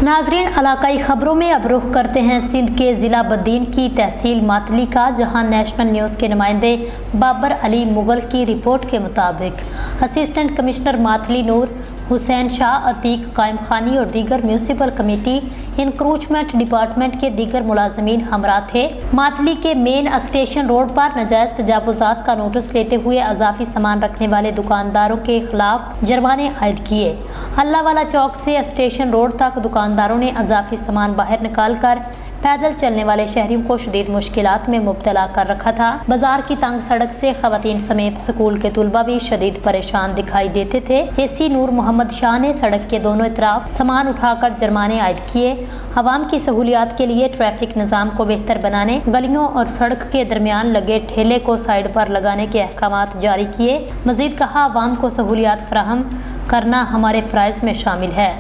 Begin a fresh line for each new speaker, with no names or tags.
नाजरीन, इलाकाई खबरों में अब रुख करते हैं सिंध के ज़िला बद्दीन की तहसील मातली का, जहां नेशनल न्यूज़ के नुमाइंदे बाबर अली मुगल की रिपोर्ट के मुताबिक असिस्टेंट कमिश्नर मातली नूर हुसैन शाह, अतीक कायम खानी और दीगर म्यूनसिपल कमेटी इंक्रोचमेंट डिपार्टमेंट के दीगर मुलाजमीन हमरा थे। मातली के मेन स्टेशन रोड पर नाजायज तजावुजात का नोटिस लेते हुए अजाफी सामान रखने वाले दुकानदारों के खिलाफ जुर्माने आयद किए। अल्लाहवाला चौक से स्टेशन रोड तक दुकानदारों ने अजाफी सामान बाहर निकाल कर पैदल चलने वाले शहरियों को शदीद मुश्किलात में मुब्तला कर रखा था। बाजार की तंग सड़क से खवातीन समेत स्कूल के तुलबा भी शदीद परेशान दिखाई देते थे। एसी नूर मोहम्मद शाह ने सड़क के दोनों तरफ सामान उठाकर जुर्माने आयद किए। आवाम की सहूलियात के लिए ट्रैफिक निज़ाम को बेहतर बनाने, गलियों और सड़क के दरमियान लगे ठेले को साइड पर लगाने के अहकामात जारी किए। मजीद कहा, आवाम को सहूलियात फराहम करना हमारे फ़राइज़ में शामिल है।